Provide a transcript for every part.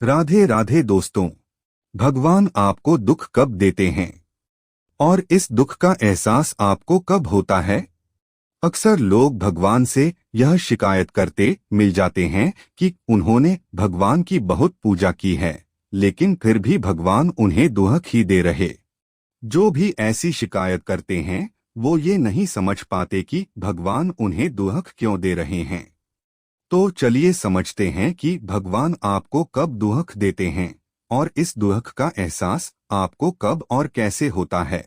राधे राधे दोस्तों। भगवान आपको दुख कब देते हैं और इस दुख का एहसास आपको कब होता है? अक्सर लोग भगवान से यह शिकायत करते मिल जाते हैं कि उन्होंने भगवान की बहुत पूजा की है, लेकिन फिर भी भगवान उन्हें दुख ही दे रहे। जो भी ऐसी शिकायत करते हैं वो ये नहीं समझ पाते कि भगवान उन्हें दुख क्यों दे रहे हैं। तो चलिए समझते हैं कि भगवान आपको कब दुख देते हैं और इस दुख का एहसास आपको कब और कैसे होता है।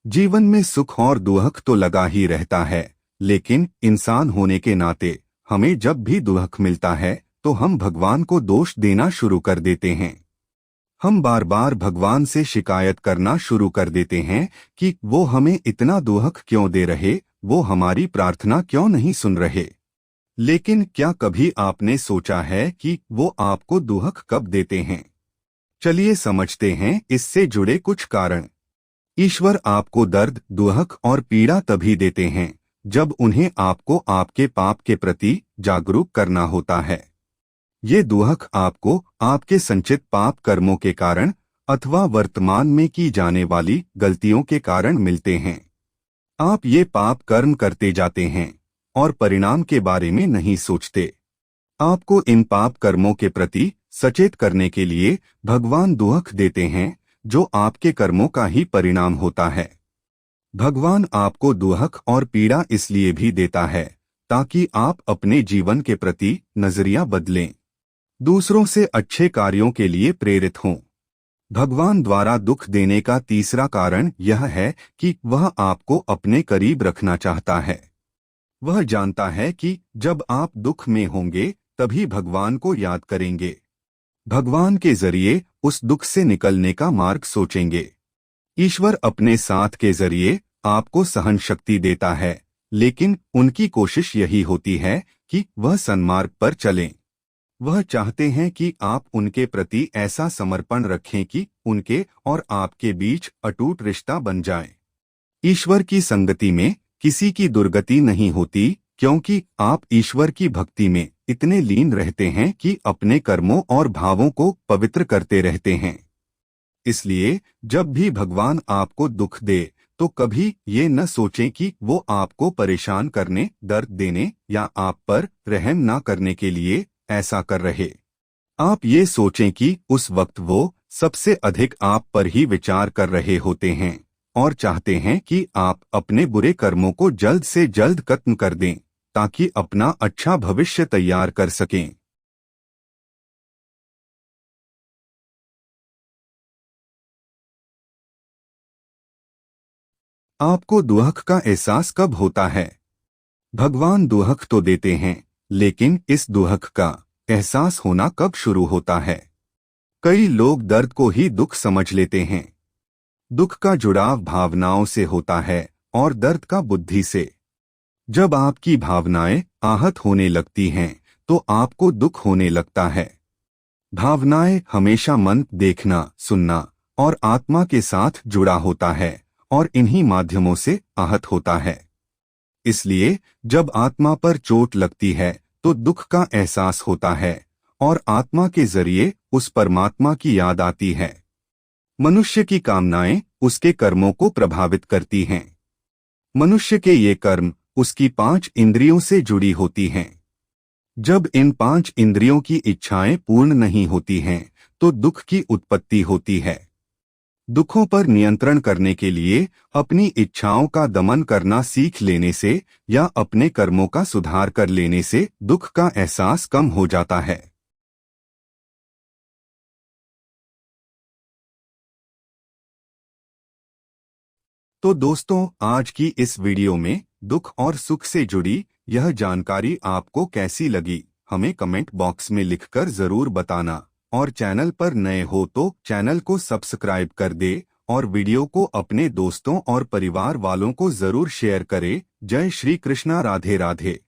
जीवन में सुख और दुख तो लगा ही रहता है, लेकिन इंसान होने के नाते हमें जब भी दुख मिलता है तो हम भगवान को दोष देना शुरू कर देते हैं। हम बार बार भगवान से शिकायत करना शुरू कर देते हैं कि वो हमें इतना दुख क्यों दे रहे, वो हमारी प्रार्थना क्यों नहीं सुन रहे। लेकिन क्या कभी आपने सोचा है कि वो आपको दुख कब देते हैं? चलिए समझते हैं इससे जुड़े कुछ कारण। ईश्वर आपको दर्द, दुख और पीड़ा तभी देते हैं जब उन्हें आपको आपके पाप के प्रति जागरूक करना होता है। ये दुख आपको आपके संचित पाप कर्मों के कारण अथवा वर्तमान में की जाने वाली गलतियों के कारण मिलते हैं। आप ये पाप कर्म करते जाते हैं और परिणाम के बारे में नहीं सोचते। आपको इन पाप कर्मों के प्रति सचेत करने के लिए भगवान दुख देते हैं, जो आपके कर्मों का ही परिणाम होता है। भगवान आपको दुख और पीड़ा इसलिए भी देता है ताकि आप अपने जीवन के प्रति नजरिया बदलें, दूसरों से अच्छे कार्यों के लिए प्रेरित हों। भगवान द्वारा दुख देने का तीसरा कारण यह है कि वह आपको अपने करीब रखना चाहता है। वह जानता है कि जब आप दुख में होंगे तभी भगवान को याद करेंगे। भगवान के जरिए उस दुख से निकलने का मार्ग सोचेंगे। ईश्वर अपने साथ के जरिए आपको सहन शक्ति देता है, लेकिन उनकी कोशिश यही होती है कि वह सन्मार्ग पर चलें। वह चाहते हैं कि आप उनके प्रति ऐसा समर्पण रखें कि उनके और आपके बीच अटूट रिश्ता बन जाए। ईश्वर की संगति में किसी की दुर्गति नहीं होती, क्योंकि आप ईश्वर की भक्ति में इतने लीन रहते हैं कि अपने कर्मों और भावों को पवित्र करते रहते हैं। इसलिए जब भी भगवान आपको दुख दे तो कभी ये न सोचें कि वो आपको परेशान करने, दर्द देने या आप पर रहम ना करने के लिए ऐसा कर रहे। आप ये सोचें कि उस वक्त वो सबसे अधिक आप पर ही विचार कर रहे होते हैं और चाहते हैं कि आप अपने बुरे कर्मों को जल्द से जल्द खत्म कर दें ताकि अपना अच्छा भविष्य तैयार कर सकें। आपको दुख का एहसास कब होता है? भगवान दुख तो देते हैं, लेकिन इस दुख का एहसास होना कब शुरू होता है? कई लोग दर्द को ही दुख समझ लेते हैं। दुख का जुड़ाव भावनाओं से होता है और दर्द का बुद्धि से। जब आपकी भावनाएं आहत होने लगती हैं तो आपको दुख होने लगता है। भावनाएं हमेशा मन, देखना, सुनना और आत्मा के साथ जुड़ा होता है और इन्हीं माध्यमों से आहत होता है। इसलिए जब आत्मा पर चोट लगती है तो दुख का एहसास होता है और आत्मा के जरिए उस परमात्मा की याद आती है। मनुष्य की कामनाएं उसके कर्मों को प्रभावित करती हैं। मनुष्य के ये कर्म उसकी 5 इंद्रियों से जुड़ी होती हैं। जब इन 5 इंद्रियों की इच्छाएं पूर्ण नहीं होती हैं तो दुख की उत्पत्ति होती है। दुखों पर नियंत्रण करने के लिए अपनी इच्छाओं का दमन करना सीख लेने से या अपने कर्मों का सुधार कर लेने से दुख का एहसास कम हो जाता है। तो दोस्तों, आज की इस वीडियो में दुख और सुख से जुड़ी यह जानकारी आपको कैसी लगी, हमें कमेंट बॉक्स में लिखकर जरूर बताना। और चैनल पर नए हो तो चैनल को सब्सक्राइब कर दे और वीडियो को अपने दोस्तों और परिवार वालों को जरूर शेयर करें। जय श्री कृष्णा, राधे राधे।